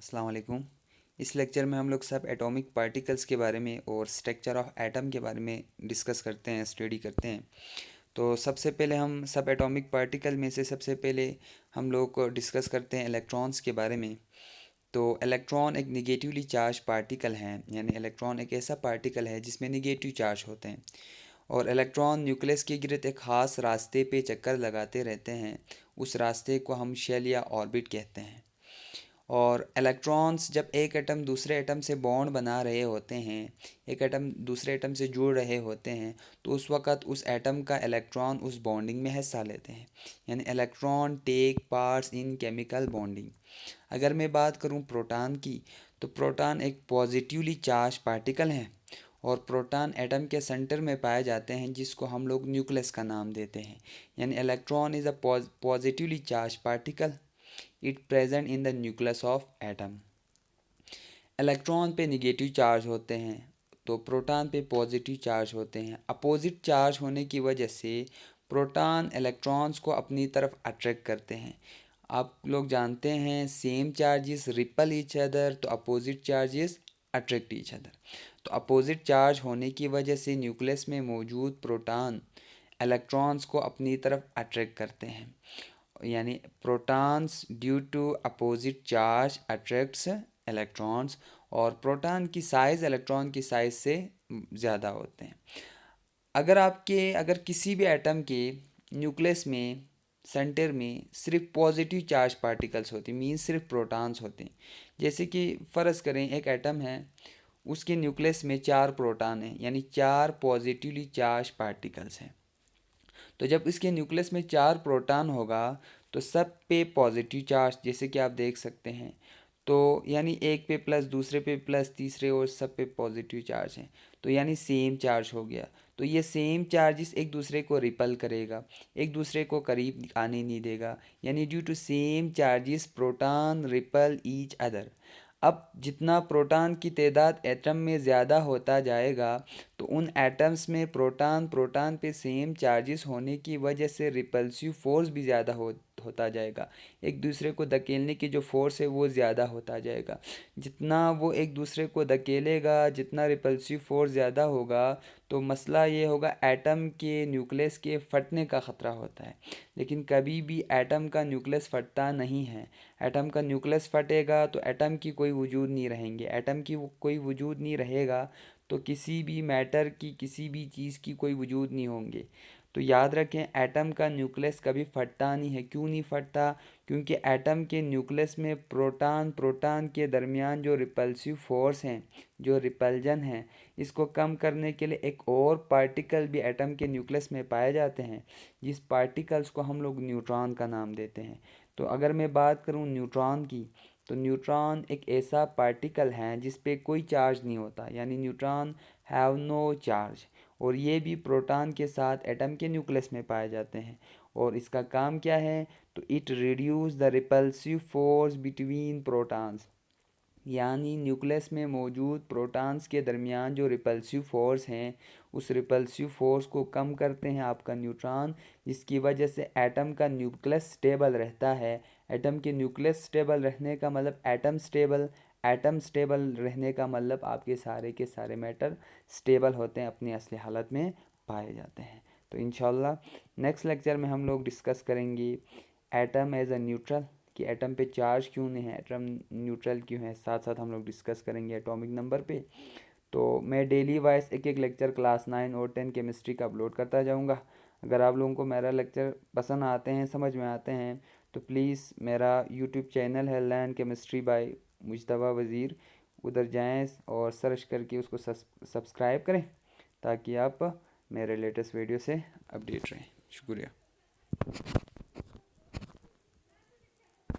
अस्सलाम वालेकुम। इस लेक्चर में हम लोग सब एटॉमिक पार्टिकल्स के बारे में और स्ट्रक्चर ऑफ एटम के बारे में डिस्कस करते हैं, स्टडी करते हैं। तो सबसे पहले हम सब एटॉमिक पार्टिकल में से सबसे पहले हम लोग डिस्कस करते हैं इलेक्ट्रॉन्स के बारे में। तो इलेक्ट्रॉन एक निगेटिवली चार्ज पार्टिकल हैं, यानी इलेक्ट्रॉन एक ऐसा पार्टिकल है जिसमें निगेटिव चार्ज होते हैं और इलेक्ट्रॉन न्यूक्लियस के गिर्द एक ख़ास रास्ते पे चक्कर लगाते रहते हैं। उस रास्ते को हम शेल या ऑर्बिट कहते हैं। और इलेक्ट्रॉन्स जब एक एटम दूसरे एटम से बॉन्ड बना रहे होते हैं, एक एटम दूसरे एटम से जुड़ रहे होते हैं, तो उस वक़्त उस एटम का इलेक्ट्रॉन उस बॉन्डिंग में हिस्सा लेते हैं, यानी electron take parts in chemical bonding. अगर मैं बात करूं प्रोटॉन की, तो प्रोटॉन एक पॉजिटिवली चार्ज पार्टिकल है और प्रोटॉन एटम के सेंटर में पाए जाते हैं, जिसको हम लोग न्यूक्लियस का नाम देते हैं। यानी electron is a positively charge particle, it present in the nucleus of atom. Electron पे निगेटिव चार्ज होते हैं तो प्रोटॉन पे पॉजिटिव चार्ज होते हैं। अपोजिट चार्ज होने की वजह से प्रोटॉन इलेक्ट्रॉन्स को अपनी तरफ अट्रैक्ट करते हैं। आप लोग जानते हैं same charges repel each other, तो opposite charges attract each other. तो अपोजिट चार्ज होने की वजह से न्यूक्लियस में मौजूद प्रोटॉन इलेक्ट्रॉन्स को अपनी तरफ अट्रैक्ट करते हैं, यानी protons due to opposite charge attracts electrons. और प्रोटॉन की साइज़ इलेक्ट्रॉन की साइज़ से ज़्यादा होते हैं। अगर किसी भी एटम के न्यूक्लियस में सेंटर में सिर्फ पॉजिटिव चार्ज पार्टिकल्स होते हैं, मीन्स सिर्फ प्रोटॉन्स होते हैं। जैसे कि फ़र्ज़ करें एक एटम है, उसके न्यूक्लियस में 4 प्रोटॉन हैं, यानी 4 पॉजिटिवली चार्ज पार्टिकल्स हैं। तो जब इसके न्यूक्लियस में 4 प्रोटॉन होगा तो सब पे पॉजिटिव चार्ज, जैसे कि आप देख सकते हैं। तो यानी एक पे प्लस, दूसरे पे प्लस, तीसरे और सब पे पॉजिटिव चार्ज हैं, तो यानी सेम चार्ज हो गया। तो ये सेम चार्जेस एक दूसरे को रिपल करेगा, एक दूसरे को करीब आने नहीं देगा, यानी due to same charges proton repel each other. अब जितना प्रोटॉन की तादाद एटम में ज़्यादा होता जाएगा, तो उन एटम्स में प्रोटॉन प्रोटॉन पे सेम चार्जेस होने की वजह से रिपल्सिव फोर्स भी ज़्यादा होता जाएगा। एक दूसरे को धकेलने की जो फोर्स है वो ज़्यादा होता जाएगा। जितना वो एक दूसरे को धकेलेगा, जितना रिपल्सिव फोर्स ज़्यादा होगा, तो मसला ये होगा एटम के न्यूक्लियस के फटने का ख़तरा होता है। लेकिन कभी भी एटम का न्यूक्लियस फटता नहीं है। एटम का न्यूक्लियस फटेगा तो एटम की कोई वजूद नहीं रहेंगे, एटम की कोई वजूद नहीं रहेगा तो किसी भी मैटर की, किसी भी चीज़ की कोई वजूद नहीं होंगे। तो याद रखें एटम का न्यूक्लियस कभी फटता नहीं है। क्यों नहीं फटता? क्योंकि एटम के न्यूक्लियस में प्रोटॉन प्रोटॉन के दरमियान जो रिपल्सिव फोर्स हैं, जो रिपल्जन है, इसको कम करने के लिए एक और पार्टिकल भी एटम के न्यूक्लियस में पाए जाते हैं, जिस पार्टिकल्स को हम लोग न्यूट्रॉन का नाम देते हैं। तो अगर मैं बात करूं न्यूट्रॉन की, तो न्यूट्रॉन एक ऐसा पार्टिकल है जिस पे कोई चार्ज नहीं होता, यानी न्यूट्रॉन हैव नो चार्ज। और ये भी प्रोटॉन के साथ एटम के न्यूक्लियस में पाए जाते हैं। और इसका काम क्या है? तो it reduce the repulsive force between protons, यानी न्यूक्लियस में मौजूद प्रोटॉन्स के दरमियान जो रिपल्सिव फोर्स हैं, उस रिपल्सिव फोर्स को कम करते हैं आपका न्यूट्रॉन, जिसकी वजह से एटम का न्यूक्लियस स्टेबल रहता है। एटम के न्यूक्लियस स्टेबल रहने का मतलब एटम स्टेबल, एटम स्टेबल रहने का मतलब आपके सारे के सारे मैटर स्टेबल होते हैं, अपनी असली हालत में पाए जाते हैं। तो इंशाल्लाह नेक्स्ट लेक्चर में हम लोग डिस्कस करेंगे एटम एज अ न्यूट्रल, कि एटम पे चार्ज क्यों नहीं है, एटम न्यूट्रल क्यों है। साथ साथ हम लोग डिस्कस करेंगे एटॉमिक नंबर पे। तो मैं डेली वाइज एक एक लेक्चर क्लास 9 और 10 केमिस्ट्री का अपलोड करता जाऊंगा। अगर आप लोगों को मेरा लेक्चर पसंद आते हैं, समझ में आते हैं, तो प्लीज़ मेरा यूट्यूब चैनल है लर्न केमिस्ट्री बाय मुजतबा वज़ीर, उधर जाएं और सर्च करके उसको सब्सक्राइब करें, ताकि आप मेरे लेटेस्ट वीडियो से अपडेट रहें। शुक्रिया।